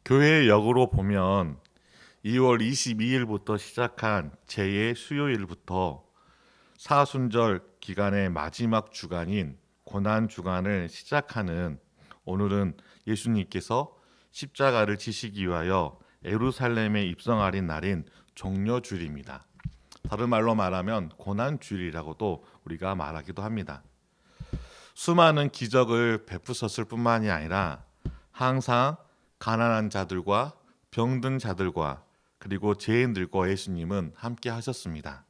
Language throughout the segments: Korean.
교회의 역으로 보면 2월 22일부터 시작한 제2 수요일부터 사순절 기간의 마지막 주간인 고난 주간을 시작하는 오늘은 예수님께서 십자가를 지시기 위하여 예루살렘에 입성하신 날인 종려주일입니다. 다른 말로 말하면 고난주일이라고도 우리가 말하기도 합니다. 수많은 기적을 베푸셨을 뿐만이 아니라 항상 가난한 자들과 병든 자들과 그리고 죄인들과 예수님은 함께 하셨습니다.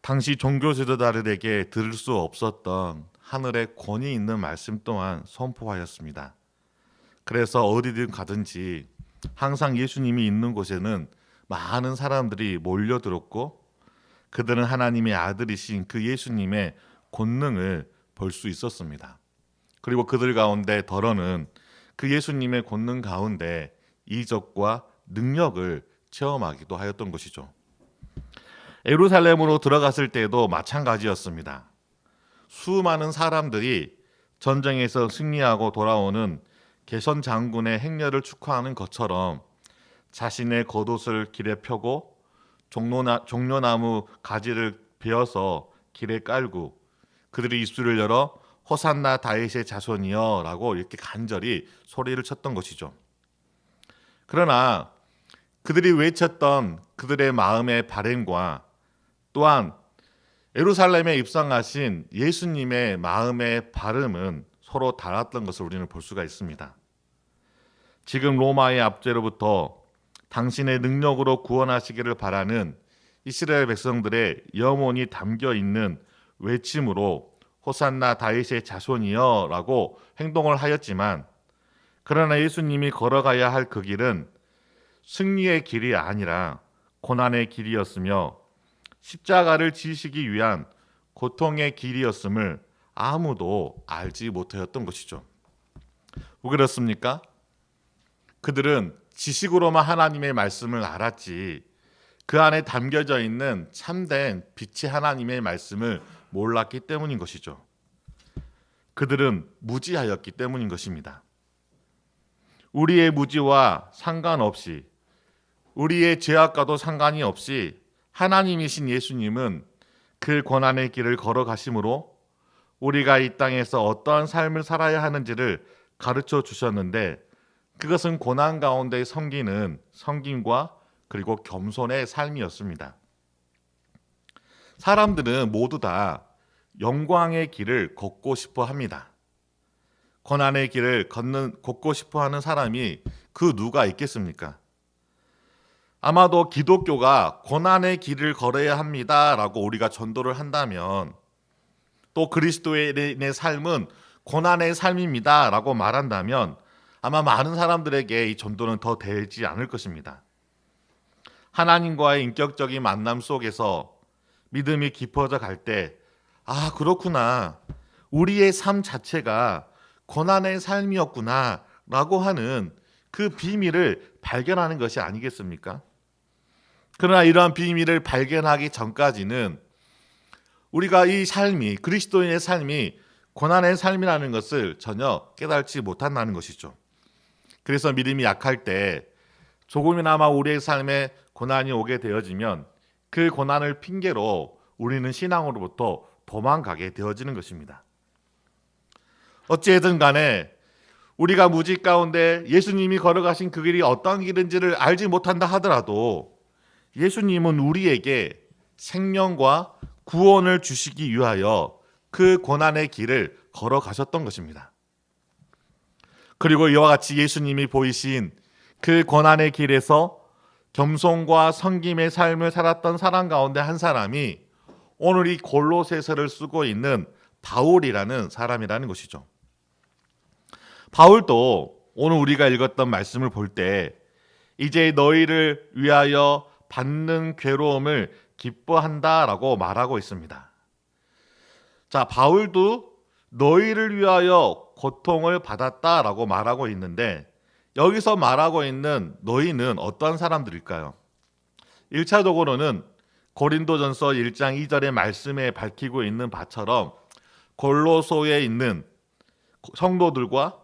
당시 종교 지도자들에게 들을 수 없었던 하늘의 권위 있는 말씀 또한 선포하였습니다. 그래서 어디든 가든지 항상 예수님이 있는 곳에는 많은 사람들이 몰려들었고 그들은 하나님의 아들이신 그 예수님의 권능을 볼 수 있었습니다. 그리고 그들 가운데 더러는 그 예수님의 권능 가운데 이적과 능력을 체험하기도 하였던 것이죠. 예루살렘으로 들어갔을 때도 마찬가지였습니다. 수많은 사람들이 전쟁에서 승리하고 돌아오는 개선 장군의 행렬을 축하하는 것처럼 자신의 겉옷을 길에 펴고 종려나무 가지를 베어서 길에 깔고 그들이 입술을 열어 호산나 다윗의 자손이여 라고 이렇게 간절히 소리를 쳤던 것이죠. 그러나 그들이 외쳤던 그들의 마음의 바램과 또한 예루살렘에 입성하신 예수님의 마음의 발음은 서로 달랐던 것을 우리는 볼 수가 있습니다. 지금 로마의 압제로부터 당신의 능력으로 구원하시기를 바라는 이스라엘 백성들의 영혼이 담겨 있는 외침으로 호산나 다윗의 자손이여 라고 행동을 하였지만 그러나 예수님이 걸어가야 할 그 길은 승리의 길이 아니라 고난의 길이었으며 십자가를 지시기 위한 고통의 길이었음을 아무도 알지 못하였던 것이죠. 왜 그렇습니까? 그들은 지식으로만 하나님의 말씀을 알았지 그 안에 담겨져 있는 참된 빛의 하나님의 말씀을 몰랐기 때문인 것이죠. 그들은 무지하였기 때문인 것입니다. 우리의 무지와 상관없이 우리의 죄악과도 상관이 없이 하나님이신 예수님은 그 고난의 길을 걸어가심으로 우리가 이 땅에서 어떠한 삶을 살아야 하는지를 가르쳐 주셨는데 그것은 고난 가운데 섬기는 섬김과 그리고 겸손의 삶이었습니다. 사람들은 모두 다 영광의 길을 걷고 싶어 합니다. 고난의 길을 걷고 싶어 하는 사람이 그 누가 있겠습니까? 아마도 기독교가 고난의 길을 걸어야 합니다라고 우리가 전도를 한다면 또 그리스도인의 삶은 고난의 삶입니다라고 말한다면 아마 많은 사람들에게 이 전도는 더 되지 않을 것입니다. 하나님과의 인격적인 만남 속에서 믿음이 깊어져 갈 때 그렇구나. 우리의 삶 자체가 고난의 삶이었구나 라고 하는 그 비밀을 발견하는 것이 아니겠습니까? 그러나 이러한 비밀을 발견하기 전까지는 우리가 이 삶이 그리스도인의 삶이 고난의 삶이라는 것을 전혀 깨닫지 못한다는 것이죠. 그래서 믿음이 약할 때 조금이나마 우리의 삶에 고난이 오게 되어지면 그 고난을 핑계로 우리는 신앙으로부터 도망가게 되어지는 것입니다. 어찌든 간에 우리가 무지 가운데 예수님이 걸어가신 그 길이 어떤 길인지를 알지 못한다 하더라도 예수님은 우리에게 생명과 구원을 주시기 위하여 그 고난의 길을 걸어가셨던 것입니다. 그리고 이와 같이 예수님이 보이신 그 고난의 길에서 겸손과 섬김의 삶을 살았던 사람 가운데 한 사람이 오늘 이 골로새서를 쓰고 있는 바울이라는 사람이라는 것이죠. 바울도 오늘 우리가 읽었던 말씀을 볼 때 이제 너희를 위하여 받는 괴로움을 기뻐한다라고 말하고 있습니다. 자, 바울도 너희를 위하여 고통을 받았다라고 말하고 있는데 여기서 말하고 있는 너희는 어떤 사람들일까요? 1차적으로는 고린도전서 1장 2절의 말씀에 밝히고 있는 바처럼 골로소에 있는 성도들과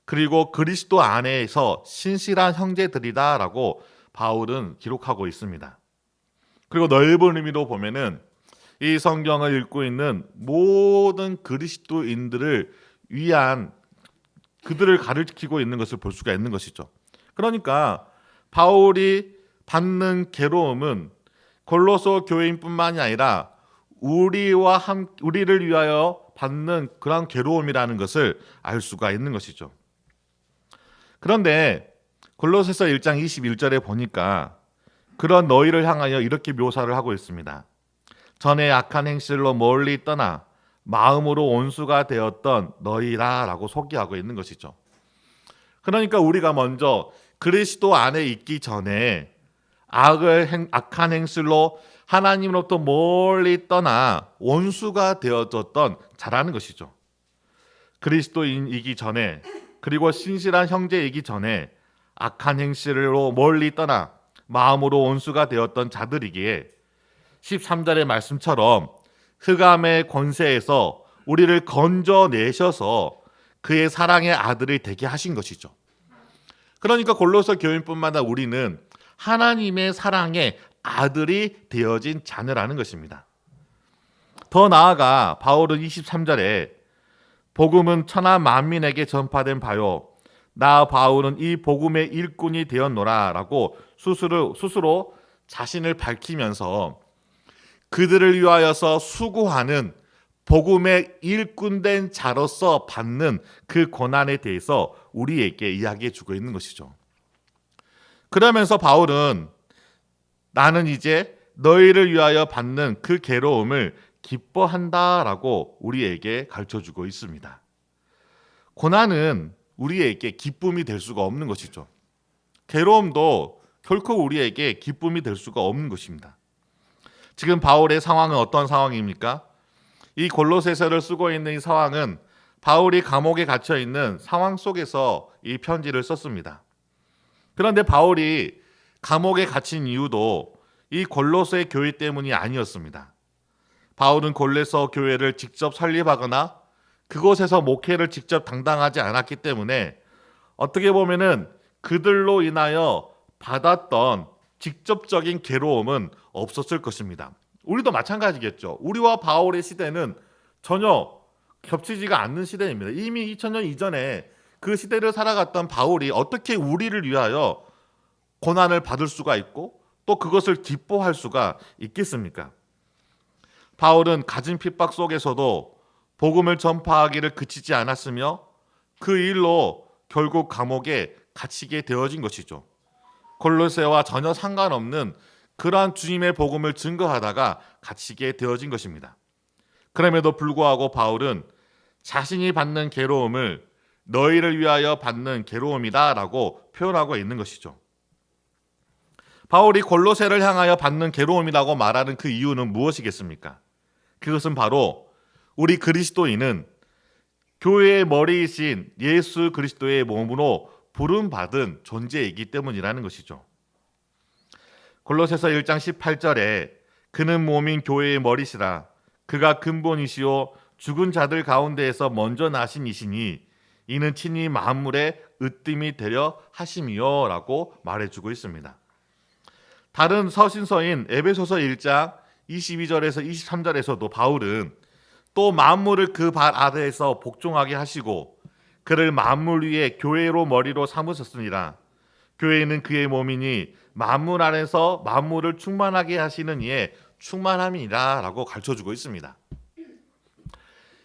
그리고 그리스도 안에서 신실한 형제들이다라고 바울은 기록하고 있습니다. 그리고 넓은 의미로 보면은 이 성경을 읽고 있는 모든 그리스도인들을 위한 그들을 가르치고 있는 것을 볼 수가 있는 것이죠. 그러니까 바울이 받는 괴로움은 골로새 교회인뿐만이 아니라 우리를 위하여 받는 그런 괴로움이라는 것을 알 수가 있는 것이죠. 그런데 골로새서 1장 21절에 보니까 그런 너희를 향하여 이렇게 묘사를 하고 있습니다. 전에 악한 행실로 멀리 떠나 마음으로 온수가 되었던 너희라라고 소개하고 있는 것이죠. 그러니까 우리가 먼저 그리스도 안에 있기 전에 악한 행실로 하나님으로부터 멀리 떠나 원수가 되어졌던 자라는 것이죠. 그리스도인이기 전에 그리고 신실한 형제이기 전에 악한 행실로 멀리 떠나 마음으로 원수가 되었던 자들이기에 13절의 말씀처럼 흑암의 권세에서 우리를 건져내셔서 그의 사랑의 아들이 되게 하신 것이죠. 그러니까 골로새 교인뿐만 아니라 우리는 하나님의 사랑의 아들이 되어진 자녀라는 것입니다. 더 나아가 바울은 23절에 복음은 천하 만민에게 전파된 바요 나 바울은 이 복음의 일꾼이 되었노라 라고 스스로 자신을 밝히면서 그들을 위하여서 수고하는 복음의 일꾼된 자로서 받는 그 고난에 대해서 우리에게 이야기해 주고 있는 것이죠. 그러면서 바울은 나는 이제 너희를 위하여 받는 그 괴로움을 기뻐한다라고 우리에게 가르쳐주고 있습니다. 고난은 우리에게 기쁨이 될 수가 없는 것이죠. 괴로움도 결코 우리에게 기쁨이 될 수가 없는 것입니다. 지금 바울의 상황은 어떤 상황입니까? 이 골로새서를 쓰고 있는 이 상황은 바울이 감옥에 갇혀 있는 상황 속에서 이 편지를 썼습니다. 그런데 바울이 감옥에 갇힌 이유도 이 골로새 교회 때문이 아니었습니다. 바울은 골로새 교회를 직접 설립하거나 그곳에서 목회를 직접 담당하지 않았기 때문에 어떻게 보면은 그들로 인하여 받았던 직접적인 괴로움은 없었을 것입니다. 우리도 마찬가지겠죠. 우리와 바울의 시대는 전혀 겹치지가 않는 시대입니다. 이미 2000년 이전에 그 시대를 살아갔던 바울이 어떻게 우리를 위하여 고난을 받을 수가 있고 또 그것을 기뻐할 수가 있겠습니까? 바울은 가진 핍박 속에서도 복음을 전파하기를 그치지 않았으며 그 일로 결국 감옥에 갇히게 되어진 것이죠. 골로새와 전혀 상관없는 그러한 주님의 복음을 증거하다가 갇히게 되어진 것입니다. 그럼에도 불구하고 바울은 자신이 받는 괴로움을 너희를 위하여 받는 괴로움이다 라고 표현하고 있는 것이죠. 바울이 골로새를 향하여 받는 괴로움이라고 말하는 그 이유는 무엇이겠습니까? 그것은 바로 우리 그리스도인은 교회의 머리이신 예수 그리스도의 몸으로 부름받은 존재이기 때문이라는 것이죠. 골로새서 1장 18절에 그는 몸인 교회의 머리시라 그가 근본이시요 죽은 자들 가운데에서 먼저 나신 이시니 이는 친히 만물의 으뜸이 되려 하심이요 라고 말해주고 있습니다. 다른 서신서인 에베소서 1장 22절에서 23절에서도 바울은 또 만물을 그 발 아래에서 복종하게 하시고 그를 만물 위에 교회로 머리로 삼으셨으니라. 교회는 그의 몸이니 만물 안에서 만물을 충만하게 하시는 이의 충만함이라 라고 가르쳐주고 있습니다.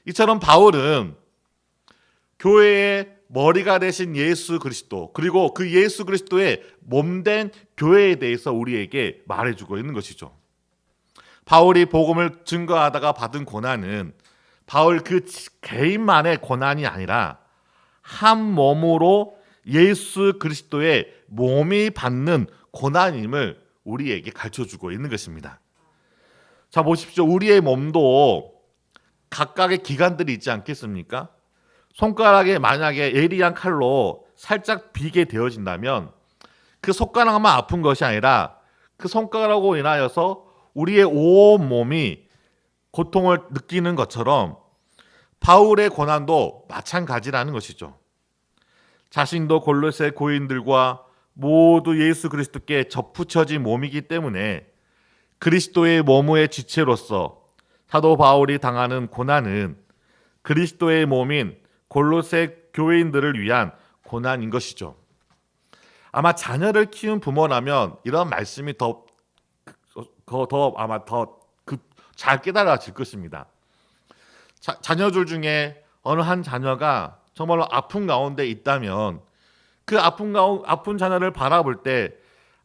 이처럼 바울은 교회의 머리가 되신 예수 그리스도 그리고 그 예수 그리스도의 몸된 교회에 대해서 우리에게 말해주고 있는 것이죠. 바울이 복음을 증거하다가 받은 고난은 바울 그 개인만의 고난이 아니라 한 몸으로 예수 그리스도의 몸이 받는 고난임을 우리에게 가르쳐주고 있는 것입니다. 자 보십시오. 우리의 몸도 각각의 기관들이 있지 않겠습니까? 손가락에 만약에 예리한 칼로 살짝 비게 되어진다면 그 손가락만 아픈 것이 아니라 그 손가락으로 인하여서 우리의 온 몸이 고통을 느끼는 것처럼 바울의 고난도 마찬가지라는 것이죠. 자신도 골로새 교인들과 모두 예수 그리스도께 접붙여진 몸이기 때문에 그리스도의 몸의 지체로서 사도 바울이 당하는 고난은 그리스도의 몸인 골로새 교인들을 위한 고난인 것이죠. 아마 자녀를 키운 부모라면 이런 말씀이 아마 더 잘 깨달아질 것입니다. 자녀들 중에 어느 한 자녀가 정말로 아픈 가운데 있다면 그 아픈 자녀를 바라볼 때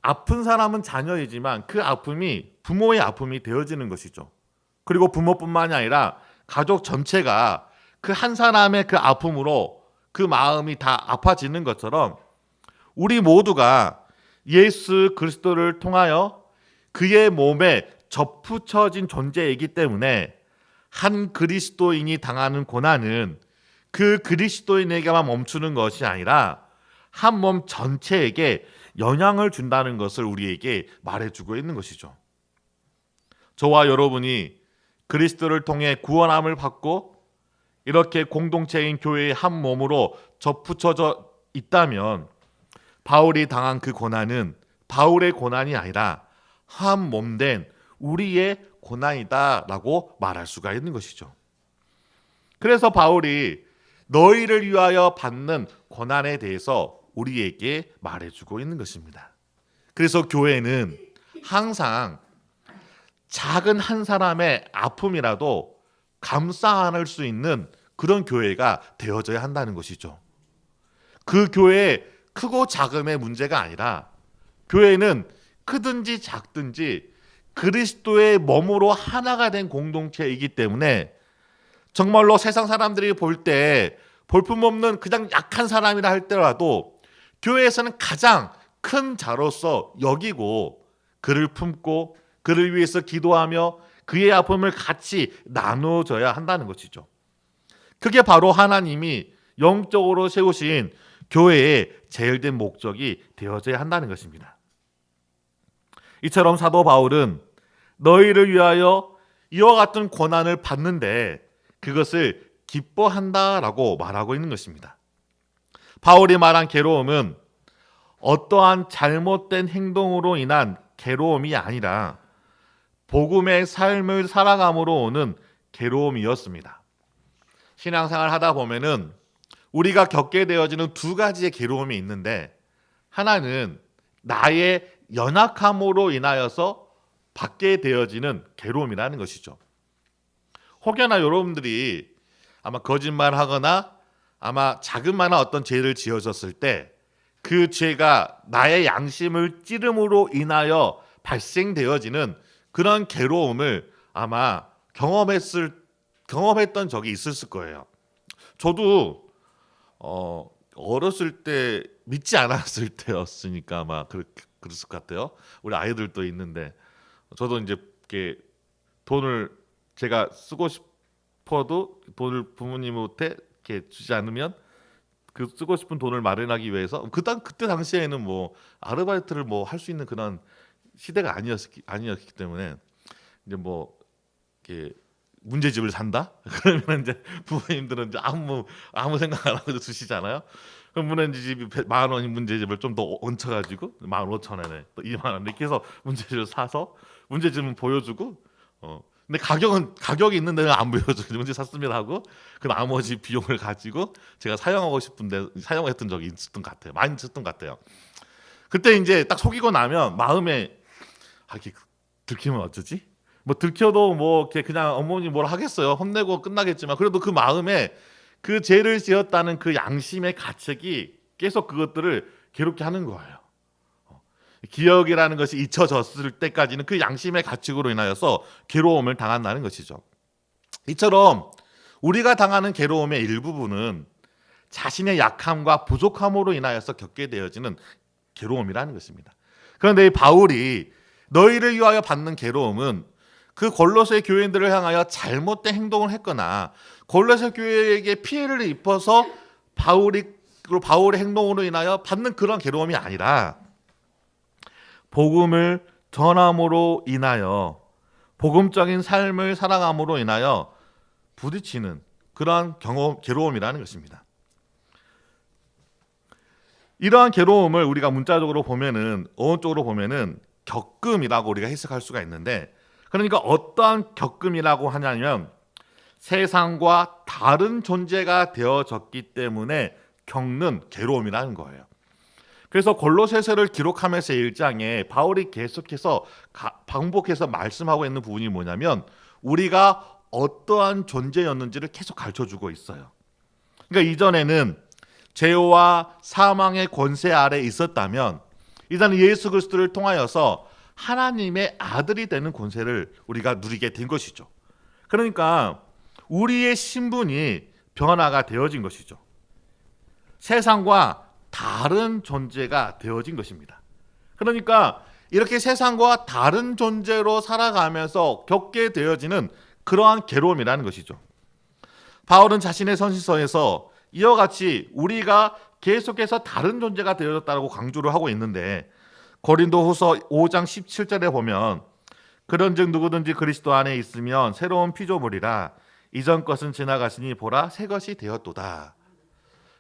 아픈 사람은 자녀이지만 그 아픔이 부모의 아픔이 되어지는 것이죠. 그리고 부모뿐만이 아니라 가족 전체가 그 한 사람의 그 아픔으로 그 마음이 다 아파지는 것처럼 우리 모두가 예수 그리스도를 통하여 그의 몸에 접붙여진 존재이기 때문에 한 그리스도인이 당하는 고난은 그 그리스도인에게만 멈추는 것이 아니라 한 몸 전체에게 영향을 준다는 것을 우리에게 말해주고 있는 것이죠. 저와 여러분이 그리스도를 통해 구원함을 받고 이렇게 공동체인 교회의 한 몸으로 접붙여져 있다면 바울이 당한 그 고난은 바울의 고난이 아니라 한 몸된 우리의 고난이다라고 말할 수가 있는 것이죠. 그래서 바울이 너희를 위하여 받는 고난에 대해서 우리에게 말해주고 있는 것입니다. 그래서 교회는 항상 작은 한 사람의 아픔이라도 감싸 안을 수 있는 그런 교회가 되어져야 한다는 것이죠. 그 교회의 크고 작음의 문제가 아니라 교회는 크든지 작든지 그리스도의 몸으로 하나가 된 공동체이기 때문에 정말로 세상 사람들이 볼 때 볼품없는 그냥 약한 사람이라 할때라도 교회에서는 가장 큰 자로서 여기고 그를 품고 그를 위해서 기도하며 그의 아픔을 같이 나눠줘야 한다는 것이죠. 그게 바로 하나님이 영적으로 세우신 교회의 제일된 목적이 되어져야 한다는 것입니다. 이처럼 사도 바울은 너희를 위하여 이와 같은 고난을 받는데 그것을 기뻐한다라고 말하고 있는 것입니다. 바울이 말한 괴로움은 어떠한 잘못된 행동으로 인한 괴로움이 아니라 복음의 삶을 살아감으로 오는 괴로움이었습니다. 신앙생활 하다 보면은 우리가 겪게 되어지는 두 가지의 괴로움이 있는데 하나는 나의 연약함으로 인하여서 받게 되어지는 괴로움이라는 것이죠. 혹여나 여러분들이 아마 거짓말하거나 아마 자그마한 어떤 죄를 지어졌을 때 그 죄가 나의 양심을 찌름으로 인하여 발생되어지는 그런 괴로움을 아마 경험했던 적이 있었을 거예요. 저도 어렸을 때 믿지 않았을 때였으니까 아마 그랬을 것 같아요. 우리 아이들도 있는데 저도 이제 이렇게 돈을 제가 쓰고 싶어도 돈을 부모님한테 이렇게 주지 않으면 그 쓰고 싶은 돈을 마련하기 위해서 그때 당시에는 뭐 아르바이트를 뭐 할 수 있는 그런 시대가 아니었기 때문에 이제 뭐 이렇게 문제집을 산다 그러면 이제 부모님들은 이제 아무 생각 안 하고 주시잖아요. 그럼 문제집이 10,000원인 문제집을 좀 더 얹혀가지고 15,000원에 또 20,000원 이렇게 해서 문제집을 사서 문제집은 보여주고 근데 가격이 있는 데는 안 보여주고 문제 샀습니다 하고 그 나머지 비용을 가지고 제가 사용하고 싶은데 사용했던 적이 있었던 것 같아요. 많이 있었던 것 같아요. 그때 이제 딱 속이고 나면 마음에 이렇게 들키면 어쩌지? 뭐 들켜도 뭐 이렇게 그냥 어머니 뭐라 하겠어요. 혼내고 끝나겠지만 그래도 그 마음에 그 죄를 지었다는 그 양심의 가책이 계속 그것들을 괴롭게 하는 거예요. 기억이라는 것이 잊혀졌을 때까지는 그 양심의 가책으로 인하여서 괴로움을 당한다는 것이죠. 이처럼 우리가 당하는 괴로움의 일부분은 자신의 약함과 부족함으로 인하여서 겪게 되어지는 괴로움이라는 것입니다. 그런데 이 바울이 너희를 위하여 받는 괴로움은 그 골로새 교인들을 향하여 잘못된 행동을 했거나 골로새 교회에게 피해를 입어서 바울의 행동으로 인하여 받는 그런 괴로움이 아니라 복음을 전함으로 인하여 복음적인 삶을 살아감으로 인하여 부딪히는 그러한 괴로움이라는 것입니다. 이러한 괴로움을 우리가 문자적으로 보면은 어느 쪽으로 보면은 겪음이라고 우리가 해석할 수가 있는데, 그러니까 어떠한 겪음이라고 하냐면 세상과 다른 존재가 되어졌기 때문에 겪는 괴로움이라는 거예요. 그래서 골로새서를 기록하면서 1장에 바울이 계속해서 반복해서 말씀하고 있는 부분이 뭐냐면 우리가 어떠한 존재였는지를 계속 가르쳐주고 있어요. 그러니까 이전에는 죄와 사망의 권세 아래 있었다면 이제는 예수 그리스도를 통하여서 하나님의 아들이 되는 권세를 우리가 누리게 된 것이죠. 그러니까 우리의 신분이 변화가 되어진 것이죠. 세상과 다른 존재가 되어진 것입니다. 그러니까 이렇게 세상과 다른 존재로 살아가면서 겪게 되어지는 그러한 괴로움이라는 것이죠. 바울은 자신의 선지서에서 이와 같이 우리가 계속해서 다른 존재가 되어졌다고 강조를 하고 있는데, 고린도후서 5장 17절에 보면 그런즉 누구든지 그리스도 안에 있으면 새로운 피조물이라 이전 것은 지나갔으니 보라 새 것이 되었도다.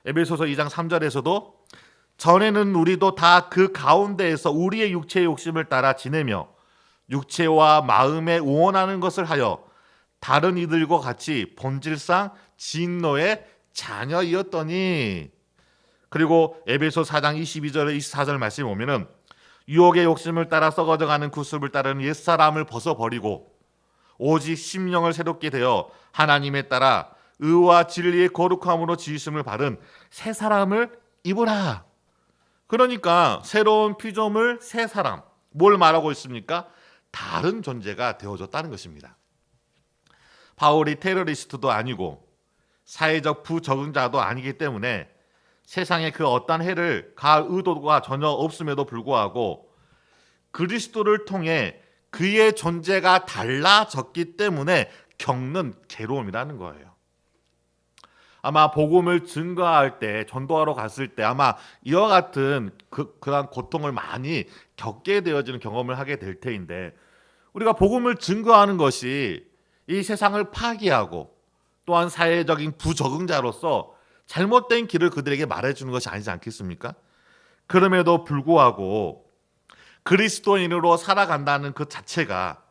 에베소서 2장 3절에서도 전에는 우리도 다 그 가운데에서 우리의 육체의 욕심을 따라 지내며 육체와 마음에 우원하는 것을 하여 다른 이들과 같이 본질상 진노의 자녀이었더니. 그리고 에베소 4장 22절에 24절 말씀에 보면은 유혹의 욕심을 따라 썩어져가는 구습을 따르는 옛사람을 벗어버리고 오직 심령을 새롭게 되어 하나님에 따라 의와 진리의 거룩함으로 지으심을 받은 새 사람을 입으라. 그러니까 새로운 피조물 새 사람, 뭘 말하고 있습니까? 다른 존재가 되어졌다는 것입니다. 바울이 테러리스트도 아니고 사회적 부적응자도 아니기 때문에 세상에 그 어떤 해를 가할 의도가 전혀 없음에도 불구하고 그리스도를 통해 그의 존재가 달라졌기 때문에 겪는 괴로움이라는 거예요. 아마 복음을 증거할 때, 전도하러 갔을 때 아마 이와 같은 그런 고통을 많이 겪게 되어지는 경험을 하게 될 테인데, 우리가 복음을 증거하는 것이 이 세상을 파괴하고 또한 사회적인 부적응자로서 잘못된 길을 그들에게 말해주는 것이 아니지 않겠습니까? 그럼에도 불구하고 그리스도인으로 살아간다는 그 자체가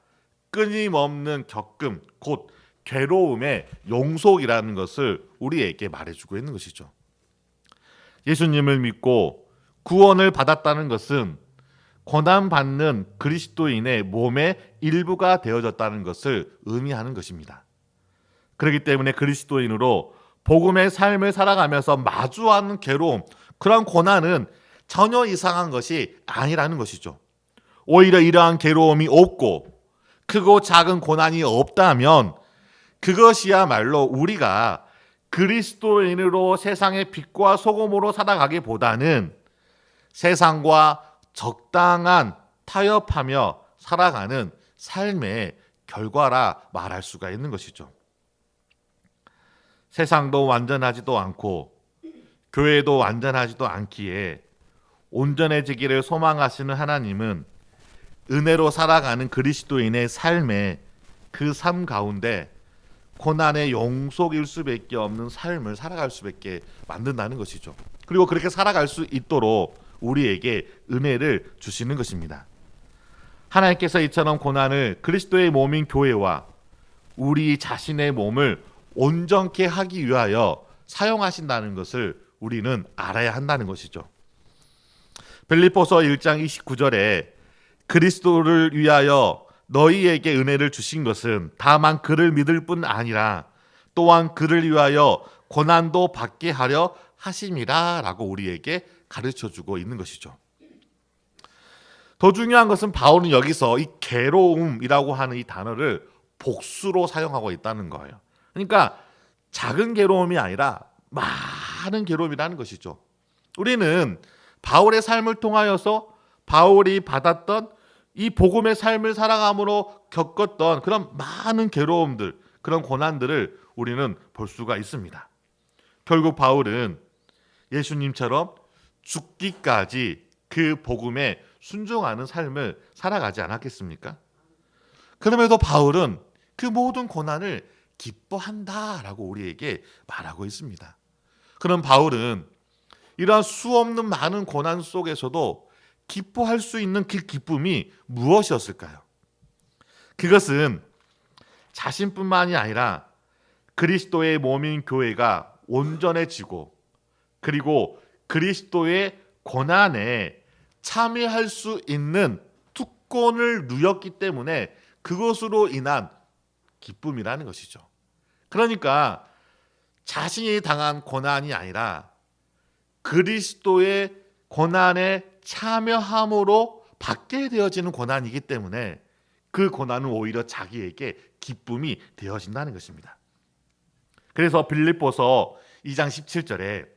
끊임없는 겪음, 곧 괴로움의 용속이라는 것을 우리에게 말해주고 있는 것이죠. 예수님을 믿고 구원을 받았다는 것은 고난받는 그리스도인의 몸의 일부가 되어졌다는 것을 의미하는 것입니다. 그렇기 때문에 그리스도인으로 복음의 삶을 살아가면서 마주하는 괴로움, 그런 고난은 전혀 이상한 것이 아니라는 것이죠. 오히려 이러한 괴로움이 없고 크고 작은 고난이 없다면 그것이야말로 우리가 그리스도인으로 세상의 빛과 소금으로 살아가기보다는 세상과 적당한 타협하며 살아가는 삶의 결과라 말할 수가 있는 것이죠. 세상도 완전하지도 않고 교회도 완전하지도 않기에 온전해지기를 소망하시는 하나님은 은혜로 살아가는 그리스도인의 삶에 그 삶 가운데 고난의 용속일 수밖에 없는 삶을 살아갈 수밖에 만든다는 것이죠. 그리고 그렇게 살아갈 수 있도록 우리에게 은혜를 주시는 것입니다. 하나님께서 이처럼 고난을 그리스도의 몸인 교회와 우리 자신의 몸을 온전케 하기 위하여 사용하신다는 것을 우리는 알아야 한다는 것이죠. 빌립보서 1장 29절에 그리스도를 위하여 너희에게 은혜를 주신 것은 다만 그를 믿을 뿐 아니라 또한 그를 위하여 고난도 받게 하려 하심이라 라고 우리에게 가르쳐주고 있는 것이죠. 더 중요한 것은 바울은 여기서 이 괴로움이라고 하는 이 단어를 복수로 사용하고 있다는 거예요. 그러니까 작은 괴로움이 아니라 많은 괴로움이라는 것이죠. 우리는 바울의 삶을 통하여서 바울이 받았던 이 복음의 삶을 살아감으로 겪었던 그런 많은 괴로움들, 그런 고난들을 우리는 볼 수가 있습니다. 결국 바울은 예수님처럼 죽기까지 그 복음에 순종하는 삶을 살아가지 않았겠습니까? 그럼에도 바울은 그 모든 고난을 기뻐한다라고 우리에게 말하고 있습니다. 그럼 바울은 이러한 수없는 많은 고난 속에서도 기뻐할 수 있는 그 기쁨이 무엇이었을까요? 그것은 자신뿐만이 아니라 그리스도의 몸인 교회가 온전해지고, 그리고 그리스도의 고난에 참여할 수 있는 특권을 누렸기 때문에 그것으로 인한 기쁨이라는 것이죠. 그러니까 자신이 당한 고난이 아니라 그리스도의 고난에 참여함으로 받게 되어지는 고난이기 때문에 그 고난은 오히려 자기에게 기쁨이 되어진다는 것입니다. 그래서 빌립보서 2장 17절에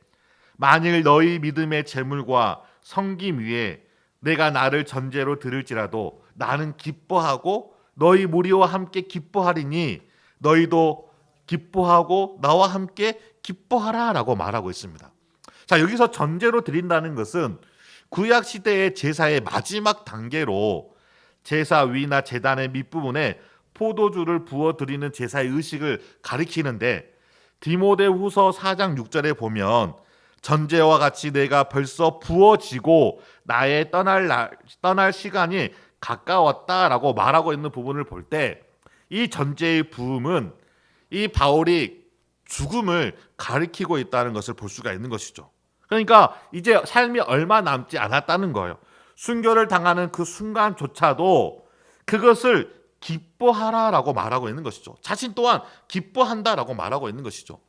만일 너희 믿음의 재물과 섬김 위에 내가 나를 전제로 들을지라도 나는 기뻐하고 너희 무리와 함께 기뻐하리니 너희도 기뻐하고 나와 함께 기뻐하라 라고 말하고 있습니다. 자, 여기서 전제로 드린다는 것은 구약 시대의 제사의 마지막 단계로 제사 위나 제단의 밑부분에 포도주를 부어 드리는 제사의 의식을 가리키는데, 디모데후서 4장 6절에 보면 전제와 같이 내가 벌써 부어지고 나의 떠날 시간이 가까웠다라고 말하고 있는 부분을 볼 때, 이 전제의 부음은 이 바울이 죽음을 가리키고 있다는 것을 볼 수가 있는 것이죠. 그러니까 이제 삶이 얼마 남지 않았다는 거예요. 순교를 당하는 그 순간조차도 그것을 기뻐하라라고 말하고 있는 것이죠. 자신 또한 기뻐한다라고 말하고 있는 것이죠.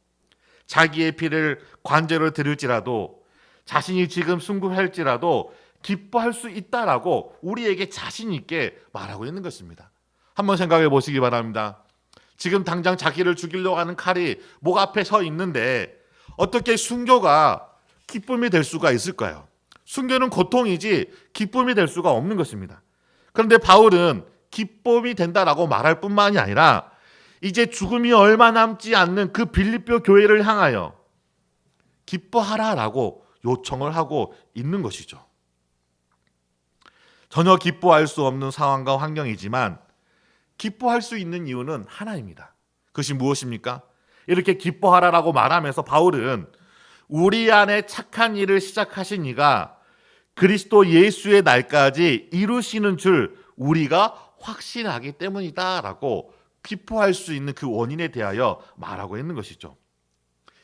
자기의 피를 관제로 드릴지라도, 자신이 지금 순교할지라도 기뻐할 수 있다라고 우리에게 자신 있게 말하고 있는 것입니다. 한번 생각해 보시기 바랍니다. 지금 당장 자기를 죽이려고 하는 칼이 목 앞에 서 있는데 어떻게 순교가 기쁨이 될 수가 있을까요? 순교는 고통이지 기쁨이 될 수가 없는 것입니다. 그런데 바울은 기쁨이 된다라고 말할 뿐만이 아니라 이제 죽음이 얼마 남지 않는 그 빌립보 교회를 향하여 기뻐하라라고 요청을 하고 있는 것이죠. 전혀 기뻐할 수 없는 상황과 환경이지만 기뻐할 수 있는 이유는 하나입니다. 그것이 무엇입니까? 이렇게 기뻐하라라고 말하면서 바울은 우리 안에 착한 일을 시작하신 이가 그리스도 예수의 날까지 이루시는 줄 우리가 확신하기 때문이다라고 기뻐할 수 있는 그 원인에 대하여 말하고 있는 것이죠.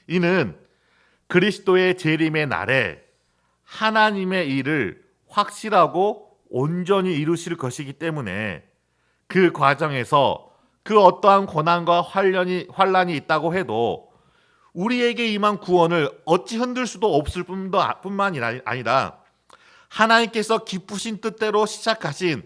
이는 그리스도의 재림의 날에 하나님의 일을 확실하고 온전히 이루실 것이기 때문에 그 과정에서 그 어떠한 고난과 환란이 있다고 해도 우리에게 임한 구원을 어찌 흔들 수도 없을 뿐만이 아니라 하나님께서 기쁘신 뜻대로 시작하신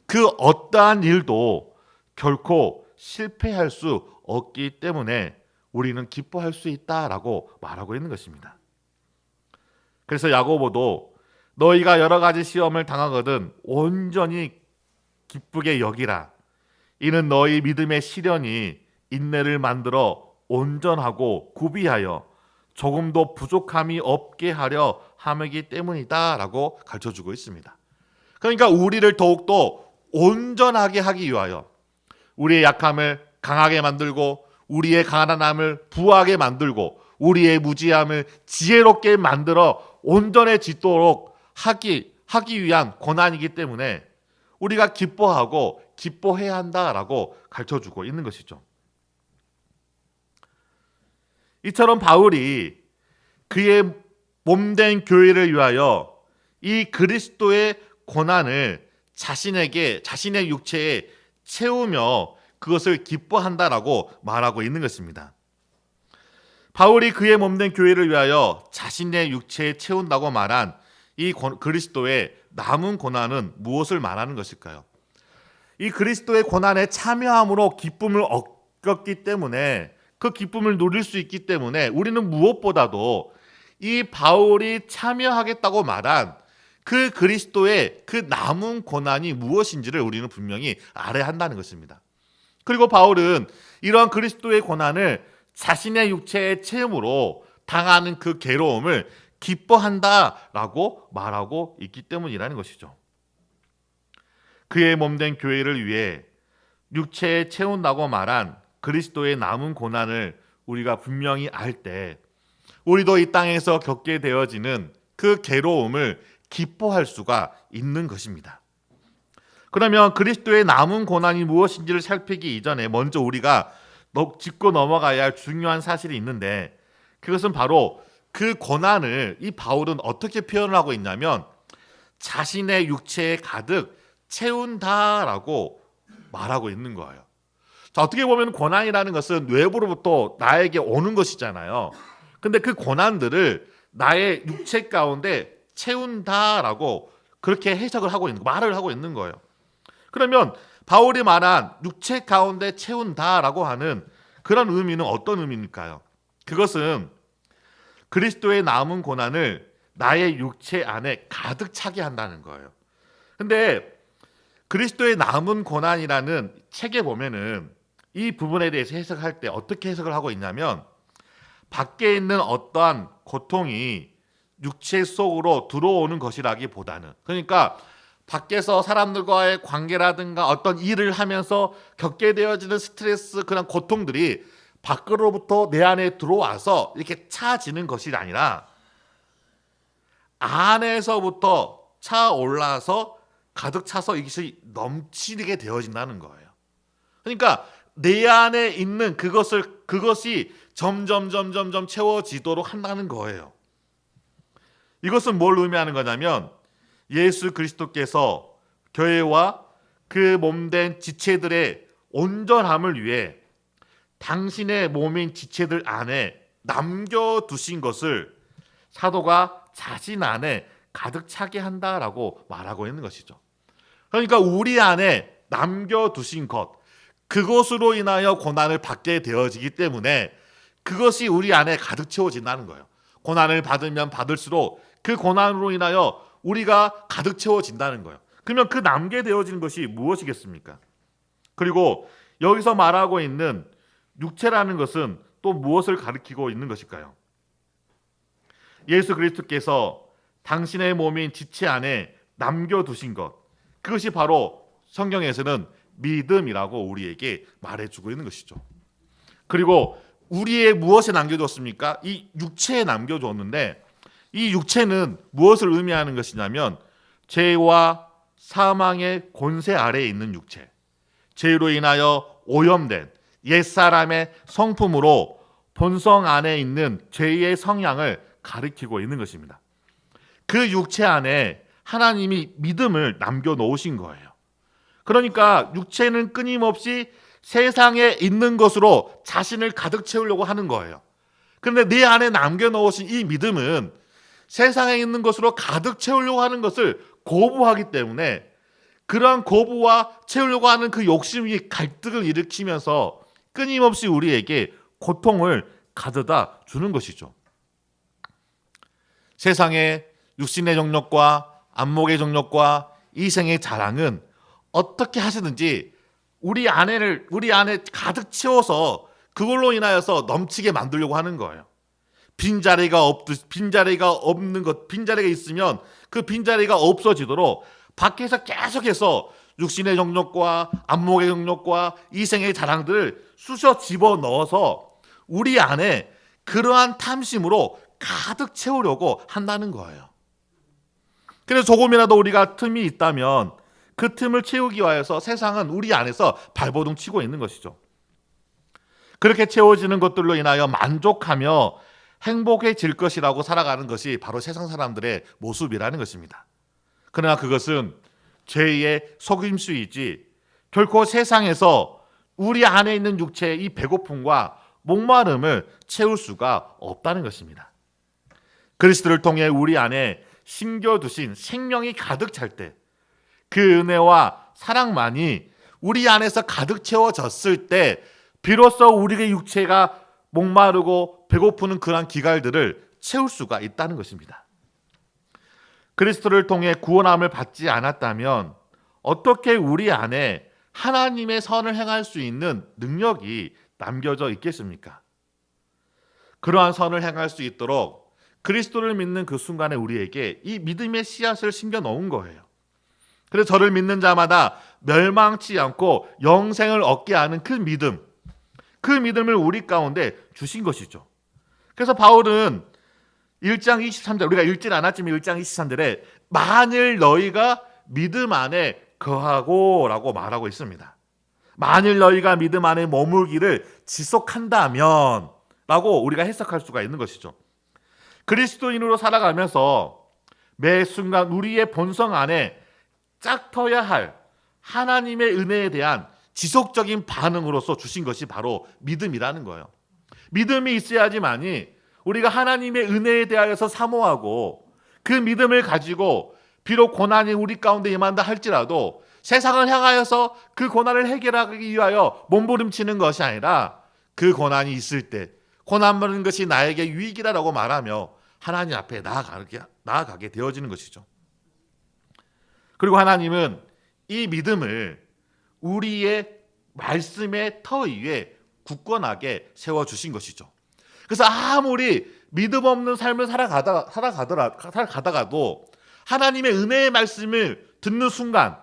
그 어떠한 일도 결코 실패할 수 없기 때문에 우리는 기뻐할 수 있다라고 말하고 있는 것입니다. 그래서 야고보도 너희가 여러 가지 시험을 당하거든 온전히 기쁘게 여기라. 이는 너희 믿음의 시련이 인내를 만들어 온전하고 구비하여 조금도 부족함이 없게 하려 함이기 때문이다 라고 가르쳐주고 있습니다. 그러니까 우리를 더욱더 온전하게 하기 위하여 우리의 약함을 강하게 만들고 우리의 가난함을 부하게 만들고 우리의 무지함을 지혜롭게 만들어 온전해지도록 하기 위한 고난이기 때문에 우리가 기뻐하고 기뻐해야 한다라고 가르쳐주고 있는 것이죠. 이처럼 바울이 그의 몸된 교회를 위하여 이 그리스도의 고난을 자신의 육체에 채우며 그것을 기뻐한다라고 말하고 있는 것입니다. 바울이 그의 몸된 교회를 위하여 자신의 육체에 채운다고 말한 이 그리스도의 남은 고난은 무엇을 말하는 것일까요? 이 그리스도의 고난에 참여함으로 기쁨을 얻었기 때문에, 그 기쁨을 누릴 수 있기 때문에 우리는 무엇보다도 이 바울이 참여하겠다고 말한 그 그리스도의 그 남은 고난이 무엇인지를 우리는 분명히 알아야 한다는 것입니다. 그리고 바울은 이러한 그리스도의 고난을 자신의 육체의 체험으로 당하는 그 괴로움을 기뻐한다라고 말하고 있기 때문이라는 것이죠. 그의 몸된 교회를 위해 육체에 채운다고 말한 그리스도의 남은 고난을 우리가 분명히 알 때 우리도 이 땅에서 겪게 되어지는 그 괴로움을 기뻐할 수가 있는 것입니다. 그러면 그리스도의 남은 고난이 무엇인지를 살피기 이전에 먼저 우리가 짚고 넘어가야 할 중요한 사실이 있는데, 그것은 바로 그 고난을 이 바울은 어떻게 표현을 하고 있냐면 자신의 육체에 가득 채운다라고 말하고 있는 거예요. 자, 어떻게 보면 고난이라는 것은 외부로부터 나에게 오는 것이잖아요. 근데 그 고난들을 나의 육체 가운데 채운다라고 그렇게 해석을 하고 있는, 말을 하고 있는 거예요. 그러면 바울이 말한 육체 가운데 채운다라고 하는 그런 의미는 어떤 의미일까요? 그것은 그리스도의 남은 고난을 나의 육체 안에 가득 차게 한다는 거예요. 근데 그리스도의 남은 고난이라는 책에 보면은 이 부분에 대해서 해석할 때 어떻게 해석을 하고 있냐면, 밖에 있는 어떠한 고통이 육체 속으로 들어오는 것이라기보다는, 그러니까 밖에서 사람들과의 관계라든가 어떤 일을 하면서 겪게 되어지는 스트레스, 그런 고통들이 밖으로부터 내 안에 들어와서 이렇게 차지는 것이 아니라 안에서부터 차올라서 가득 차서 이것이 넘치게 되어진다는 거예요. 그러니까 내 안에 있는 그것이 점점 채워지도록 한다는 거예요. 이것은 뭘 의미하는 거냐면, 예수 그리스도께서 교회와 그 몸된 지체들의 온전함을 위해 당신의 몸인 지체들 안에 남겨두신 것을 사도가 자신 안에 가득 차게 한다라고 말하고 있는 것이죠. 그러니까 우리 안에 남겨두신 것, 그것으로 인하여 고난을 받게 되어지기 때문에 그것이 우리 안에 가득 채워진다는 거예요. 고난을 받으면 받을수록 그 고난으로 인하여 우리가 가득 채워진다는 거예요. 그러면 그 남게 되어지는 것이 무엇이겠습니까? 그리고 여기서 말하고 있는 육체라는 것은 또 무엇을 가리키고 있는 것일까요? 예수 그리스도께서 당신의 몸인 지체 안에 남겨두신 것, 그것이 바로 성경에서는 믿음이라고 우리에게 말해주고 있는 것이죠. 그리고 우리의 무엇에 남겨줬습니까? 이 육체에 남겨줬는데, 이 육체는 무엇을 의미하는 것이냐면 죄와 사망의 권세 아래에 있는 육체, 죄로 인하여 오염된 옛사람의 성품으로 본성 안에 있는 죄의 성향을 가리키고 있는 것입니다. 그 육체 안에 하나님이 믿음을 남겨놓으신 거예요. 그러니까 육체는 끊임없이 세상에 있는 것으로 자신을 가득 채우려고 하는 거예요. 그런데 내 안에 남겨놓으신 이 믿음은 세상에 있는 것으로 가득 채우려고 하는 것을 거부하기 때문에, 그러한 거부와 채우려고 하는 그 욕심이 갈등을 일으키면서 끊임없이 우리에게 고통을 가져다 주는 것이죠. 세상의 육신의 정욕과 안목의 정욕과 이생의 자랑은 어떻게 하시든지 우리 안에 가득 채워서 그걸로 인하여서 넘치게 만들려고 하는 거예요. 빈자리가 있으면 그 빈자리가 없어지도록 밖에서 계속해서 육신의 정욕과 안목의 정욕과 이생의 자랑들을 쑤셔 집어넣어서 우리 안에 그러한 탐심으로 가득 채우려고 한다는 거예요. 그래서 조금이라도 우리가 틈이 있다면 그 틈을 채우기 위해서 세상은 우리 안에서 발버둥 치고 있는 것이죠. 그렇게 채워지는 것들로 인하여 만족하며 행복해질 것이라고 살아가는 것이 바로 세상 사람들의 모습이라는 것입니다. 그러나 그것은 죄의 속임수이지 결코 세상에서 우리 안에 있는 육체의 이 배고픔과 목마름을 채울 수가 없다는 것입니다. 그리스도를 통해 우리 안에 심겨두신 생명이 가득 찰 때, 그 은혜와 사랑만이 우리 안에서 가득 채워졌을 때 비로소 우리의 육체가 목마르고 배고프는 그러한 기갈들을 채울 수가 있다는 것입니다. 그리스도를 통해 구원함을 받지 않았다면 어떻게 우리 안에 하나님의 선을 행할 수 있는 능력이 남겨져 있겠습니까? 그러한 선을 행할 수 있도록 그리스도를 믿는 그 순간에 우리에게 이 믿음의 씨앗을 심겨 놓은 거예요. 그래서 저를 믿는 자마다 멸망치 않고 영생을 얻게 하는 그 믿음, 그 믿음을 우리 가운데 주신 것이죠. 그래서 바울은 1장 23절, 우리가 읽진 않았지만 1장 23절에 만일 너희가 믿음 안에 거하고 라고 말하고 있습니다. 만일 너희가 믿음 안에 머물기를 지속한다면 라고 우리가 해석할 수가 있는 것이죠. 그리스도인으로 살아가면서 매 순간 우리의 본성 안에 짝터야 할 하나님의 은혜에 대한 지속적인 반응으로서 주신 것이 바로 믿음이라는 거예요. 믿음이 있어야지만이 우리가 하나님의 은혜에 대하여서 사모하고 그 믿음을 가지고 비록 고난이 우리 가운데 임한다 할지라도 세상을 향하여서 그 고난을 해결하기 위하여 몸부림치는 것이 아니라 그 고난이 있을 때 고난 받는 것이 나에게 유익이라고 말하며 하나님 앞에 나아가게 되어지는 것이죠. 그리고 하나님은 이 믿음을 우리의 말씀의 터 위에 굳건하게 세워주신 것이죠. 그래서 아무리 믿음 없는 삶을 살아가다가도 하나님의 은혜의 말씀을 듣는 순간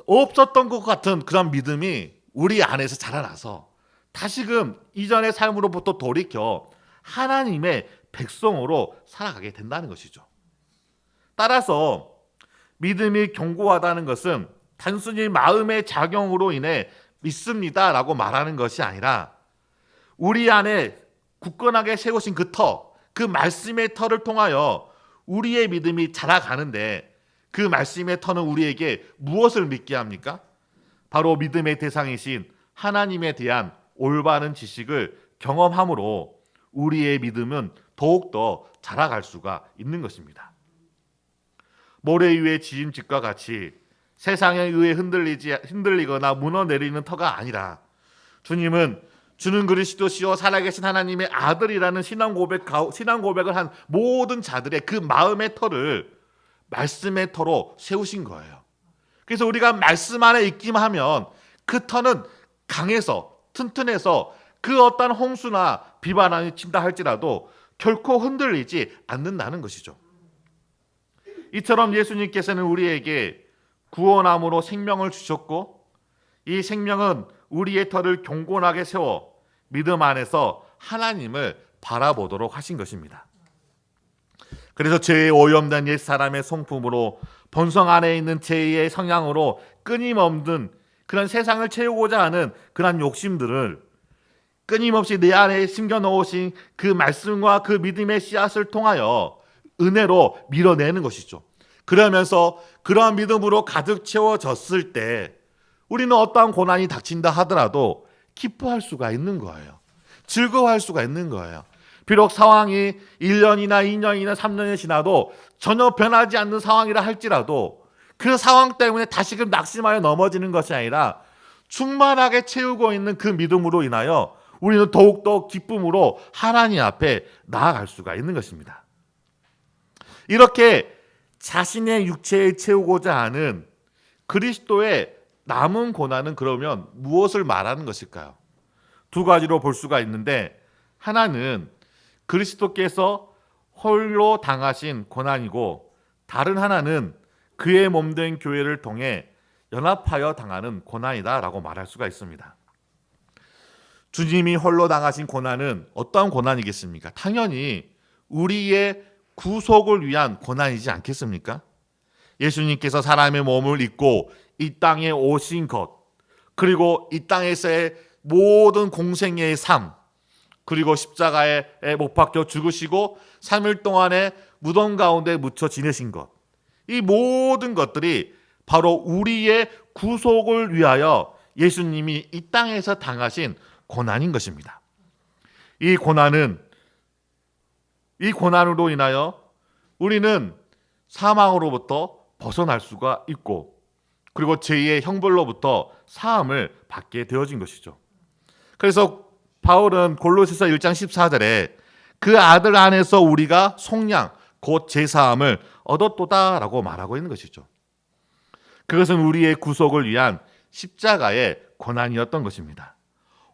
없었던 것 같은 그런 믿음이 우리 안에서 자라나서 다시금 이전의 삶으로부터 돌이켜 하나님의 백성으로 살아가게 된다는 것이죠. 따라서 믿음이 견고하다는 것은 단순히 마음의 작용으로 인해 믿습니다라고 말하는 것이 아니라 우리 안에 굳건하게 세우신 그 터, 그 말씀의 터를 통하여 우리의 믿음이 자라가는데 그 말씀의 터는 우리에게 무엇을 믿게 합니까? 바로 믿음의 대상이신 하나님에 대한 올바른 지식을 경험함으로 우리의 믿음은 더욱더 자라갈 수가 있는 것입니다. 모래 위에 지은 집과 같이 세상에 의해 흔들리거나 무너내리는 터가 아니라 주님은 주는 그리스도시요 살아계신 하나님의 아들이라는 신앙 고백을 한 모든 자들의 그 마음의 터를 말씀의 터로 세우신 거예요. 그래서 우리가 말씀 안에 있기만 하면 그 터는 강해서 튼튼해서 그 어떤 홍수나 비바람이 친다 할지라도 결코 흔들리지 않는다는 것이죠. 이처럼 예수님께서는 우리에게 구원함으로 생명을 주셨고 이 생명은 우리의 터를 경건하게 세워 믿음 안에서 하나님을 바라보도록 하신 것입니다. 그래서 죄의 오염된 옛사람의 성품으로 본성 안에 있는 죄의 성향으로 끊임없는 그런 세상을 채우고자 하는 그런 욕심들을 끊임없이 내 안에 심겨놓으신 그 말씀과 그 믿음의 씨앗을 통하여 은혜로 밀어내는 것이죠. 그러면서 그러한 믿음으로 가득 채워졌을 때 우리는 어떠한 고난이 닥친다 하더라도 기뻐할 수가 있는 거예요. 즐거워할 수가 있는 거예요. 비록 상황이 1년이나 2년이나 3년이 지나도 전혀 변하지 않는 상황이라 할지라도 그 상황 때문에 다시금 낙심하여 넘어지는 것이 아니라 충만하게 채우고 있는 그 믿음으로 인하여 우리는 더욱더 기쁨으로 하나님 앞에 나아갈 수가 있는 것입니다. 이렇게 자신의 육체에 채우고자 하는 그리스도의 남은 고난은 그러면 무엇을 말하는 것일까요? 두 가지로 볼 수가 있는데 하나는 그리스도께서 홀로 당하신 고난이고 다른 하나는 그의 몸된 교회를 통해 연합하여 당하는 고난이다라고 말할 수가 있습니다. 주님이 홀로 당하신 고난은 어떠한 고난이겠습니까? 당연히 우리의 구속을 위한 고난이지 않겠습니까? 예수님께서 사람의 몸을 입고 이 땅에 오신 것, 그리고 이 땅에서의 모든 공생애의 삶, 그리고 십자가에 못 박혀 죽으시고 3일 동안에 무덤 가운데 묻혀 지내신 것, 이 모든 것들이 바로 우리의 구속을 위하여 예수님이 이 땅에서 당하신 고난인 것입니다. 이 고난으로 인하여 우리는 사망으로부터 벗어날 수가 있고 그리고 죄의 형벌로부터 사함을 받게 되어진 것이죠. 그래서 바울은 골로새서 1장 14절에 그 아들 안에서 우리가 속량 곧 제사함을 얻었도다라고 말하고 있는 것이죠. 그것은 우리의 구속을 위한 십자가의 고난이었던 것입니다.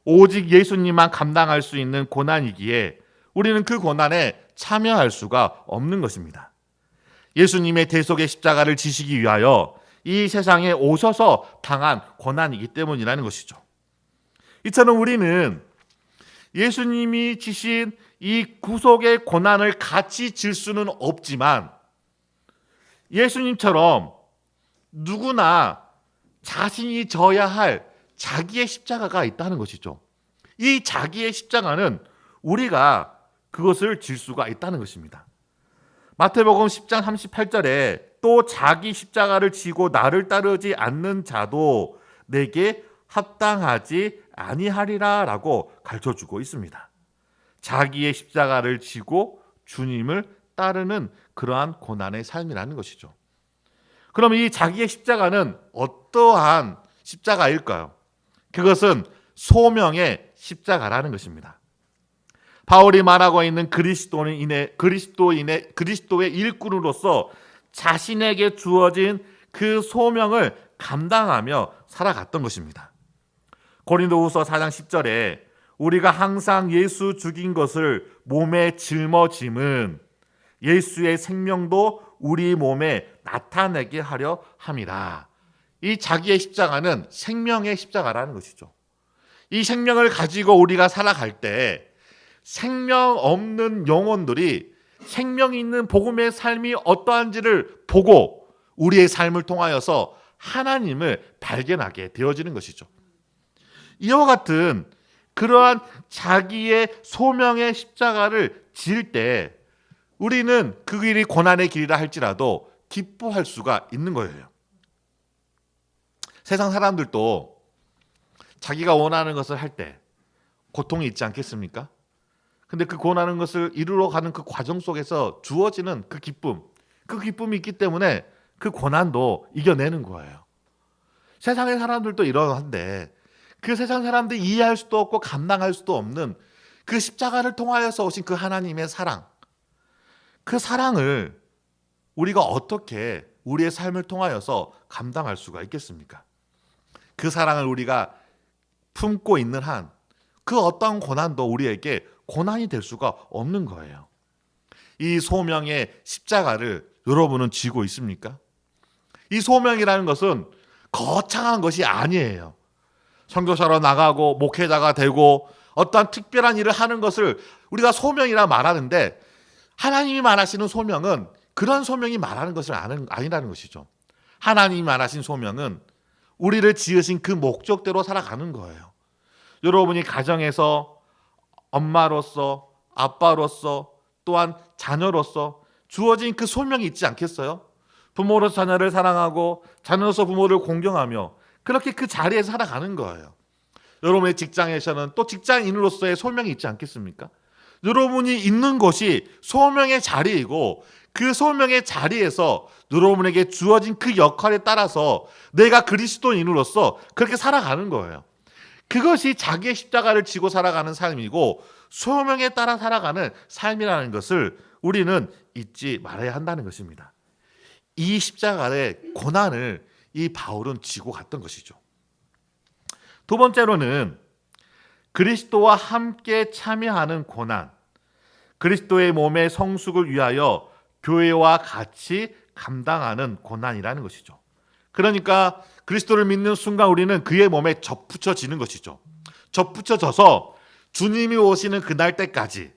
오직 예수님만 감당할 수 있는 고난이기에 우리는 그 고난에 참여할 수가 없는 것입니다. 예수님의 대속의 십자가를 지시기 위하여 이 세상에 오셔서 당한 고난이기 때문이라는 것이죠. 이처럼 우리는 예수님이 지신 이 구속의 고난을 같이 질 수는 없지만 예수님처럼 누구나 자신이 져야 할 자기의 십자가가 있다는 것이죠. 이 자기의 십자가는 우리가 그것을 질 수가 있다는 것입니다. 마태복음 10장 38절에 또 자기 십자가를 지고 나를 따르지 않는 자도 내게 합당하지 아니하리라 라고 가르쳐주고 있습니다. 자기의 십자가를 지고 주님을 따르는 그러한 고난의 삶이라는 것이죠. 그럼 이 자기의 십자가는 어떠한 십자가일까요? 그것은 소명의 십자가라는 것입니다. 바울이 말하고 있는 그리스도의 일꾼으로서 자신에게 주어진 그 소명을 감당하며 살아갔던 것입니다. 고린도후서 4장 10절에 우리가 항상 예수 죽인 것을 몸에 짊어짐은 예수의 생명도 우리 몸에 나타내게 하려 함이라. 이 자기의 십자가는 생명의 십자가라는 것이죠. 이 생명을 가지고 우리가 살아갈 때 생명 없는 영혼들이 생명 있는 복음의 삶이 어떠한지를 보고 우리의 삶을 통하여서 하나님을 발견하게 되어지는 것이죠. 이와 같은 그러한 자기의 소명의 십자가를 질 때 우리는 그 길이 고난의 길이라 할지라도 기뻐할 수가 있는 거예요. 세상 사람들도 자기가 원하는 것을 할 때 고통이 있지 않겠습니까? 근데 그 원하는 것을 이루러 가는 그 과정 속에서 주어지는 그 기쁨이 있기 때문에 그 고난도 이겨내는 거예요. 세상의 사람들도 이러한데 그 세상 사람들이 이해할 수도 없고 감당할 수도 없는 그 십자가를 통하여서 오신 그 하나님의 사랑, 그 사랑을 우리가 어떻게 우리의 삶을 통하여서 감당할 수가 있겠습니까? 그 사랑을 우리가 품고 있는 한 그 어떤 고난도 우리에게 고난이 될 수가 없는 거예요. 이 소명의 십자가를 여러분은 지고 있습니까? 이 소명이라는 것은 거창한 것이 아니에요. 선교사로 나가고 목회자가 되고 어떠한 특별한 일을 하는 것을 우리가 소명이라 말하는데 하나님이 말하시는 소명은 그런 소명이 말하는 것은 아니라는 것이죠. 하나님이 말하신 소명은 우리를 지으신 그 목적대로 살아가는 거예요. 여러분이 가정에서 엄마로서 아빠로서 또한 자녀로서 주어진 그 소명이 있지 않겠어요? 부모로서 자녀를 사랑하고 자녀로서 부모를 공경하며 그렇게 그 자리에서 살아가는 거예요. 여러분의 직장에서는 또 직장인으로서의 소명이 있지 않겠습니까? 여러분이 있는 것이 소명의 자리이고 그 소명의 자리에서 여러분에게 주어진 그 역할에 따라서 내가 그리스도인으로서 그렇게 살아가는 거예요. 그것이 자기의 십자가를 지고 살아가는 삶이고 소명에 따라 살아가는 삶이라는 것을 우리는 잊지 말아야 한다는 것입니다. 이 십자가의 고난을 이 바울은 지고 갔던 것이죠. 두 번째로는 그리스도와 함께 참여하는 고난, 그리스도의 몸의 성숙을 위하여 교회와 같이 감당하는 고난이라는 것이죠. 그러니까 그리스도를 믿는 순간 우리는 그의 몸에 접붙여지는 것이죠. 접붙여져서 주님이 오시는 그날 때까지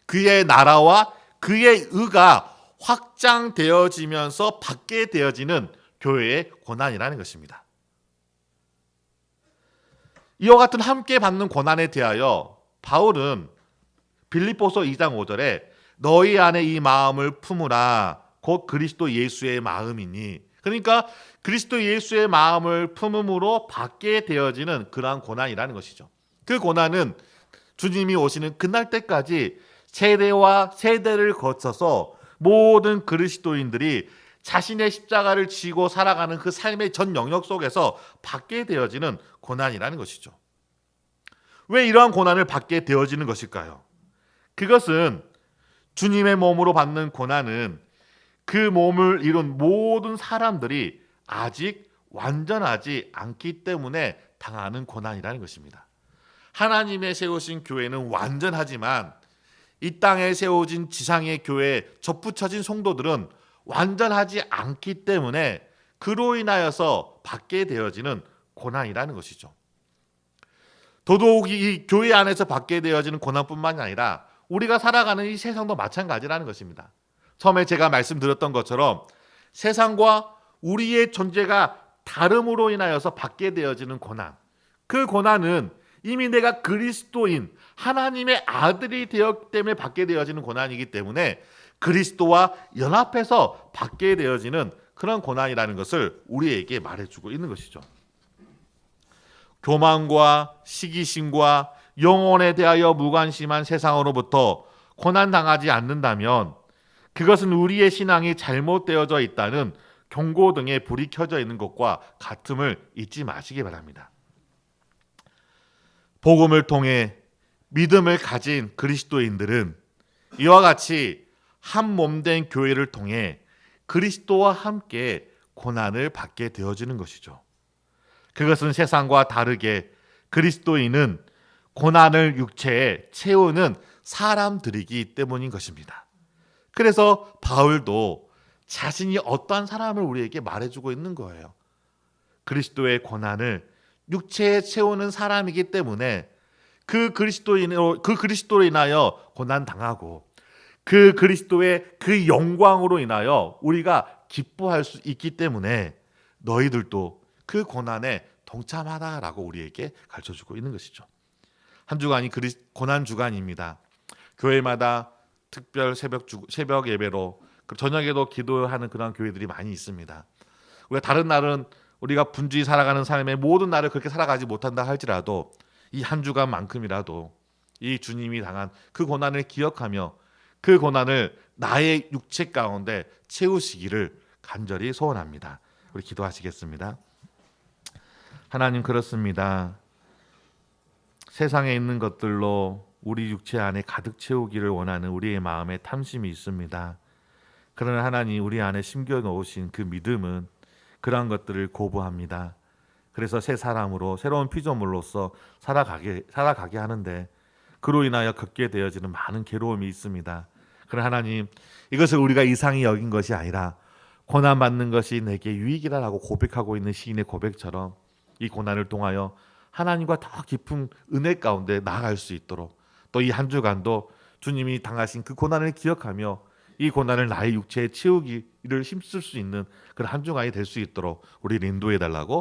그의 나라와 그의 의가 확장되어지면서 받게 되어지는 교회의 고난이라는 것입니다. 이와 같은 함께 받는 고난에 대하여 바울은 빌립보서 2장 5절에 너희 안에 이 마음을 품으라 곧 그리스도 예수의 마음이니, 그러니까 그리스도 예수의 마음을 품음으로 받게 되어지는 그러한 고난이라는 것이죠. 그 고난은 주님이 오시는 그날 때까지 세대와 세대를 거쳐서 모든 그리스도인들이 자신의 십자가를 지고 살아가는 그 삶의 전 영역 속에서 받게 되어지는 고난이라는 것이죠. 왜 이러한 고난을 받게 되어지는 것일까요? 그것은 주님의 몸으로 받는 고난은 그 몸을 이룬 모든 사람들이 아직 완전하지 않기 때문에 당하는 고난이라는 것입니다. 하나님의 세우신 교회는 완전하지만 이 땅에 세워진 지상의 교회에 접붙여진 성도들은 완전하지 않기 때문에 그로 인하여서 받게 되어지는 고난이라는 것이죠. 더더욱이 이 교회 안에서 받게 되어지는 고난뿐만이 아니라 우리가 살아가는 이 세상도 마찬가지라는 것입니다. 처음에 제가 말씀드렸던 것처럼 세상과 우리의 존재가 다름으로 인하여서 받게 되어지는 고난, 그 고난은 이미 내가 그리스도인 하나님의 아들이 되었기 때문에 받게 되어지는 고난이기 때문에 그리스도와 연합해서 받게 되어지는 그런 고난이라는 것을 우리에게 말해주고 있는 것이죠. 교만과 시기심과 영혼에 대하여 무관심한 세상으로부터 고난당하지 않는다면 그것은 우리의 신앙이 잘못되어져 있다는 경고 등의 불이 켜져 있는 것과 같음을 잊지 마시기 바랍니다. 복음을 통해 믿음을 가진 그리스도인들은 이와 같이 한 몸된 교회를 통해 그리스도와 함께 고난을 받게 되어지는 것이죠. 그것은 세상과 다르게 그리스도인은 고난을 육체에 채우는 사람들이기 때문인 것입니다. 그래서 바울도 자신이 어떠한 사람을 우리에게 말해주고 있는 거예요. 그리스도의 고난을 육체에 채우는 사람이기 때문에 그 그리스도로 인하여 고난 당하고 그 그리스도의 그 영광으로 인하여 우리가 기뻐할 수 있기 때문에 너희들도 그 고난에 동참하라라고 우리에게 가르쳐주고 있는 것이죠. 한 주간이 고난 주간입니다. 교회마다 특별 새벽 예배로 저녁에도 기도하는 그런 교회들이 많이 있습니다. 우리가 다른 날은 우리가 분주히 살아가는 삶의 모든 날을 그렇게 살아가지 못한다 할지라도 이 한 주간만큼이라도 이 주님이 당한 그 고난을 기억하며 그 고난을 나의 육체 가운데 채우시기를 간절히 소원합니다. 우리 기도하시겠습니다. 하나님, 그렇습니다. 세상에 있는 것들로 우리 육체 안에 가득 채우기를 원하는 우리의 마음에 탐심이 있습니다. 그러나 하나님, 우리 안에 심겨 놓으신 그 믿음은 그러한 것들을 고부합니다. 그래서 새 사람으로 새로운 피조물로서 살아가게 하는데 그로 인하여 겪게 되어지는 많은 괴로움이 있습니다. 그러나 하나님, 이것을 우리가 이상히 여긴 것이 아니라 고난받는 것이 내게 유익이라고 고백하고 있는 시인의 고백처럼 이 고난을 통하여 하나님과 더 깊은 은혜 가운데 나아갈 수 있도록, 또 이 한 주간도 주님이 당하신 그 고난을 기억하며 이 고난을 나의 육체에 채우기를 힘쓸 수 있는 그런 한 주간이 될 수 있도록 우리를 인도해 달라고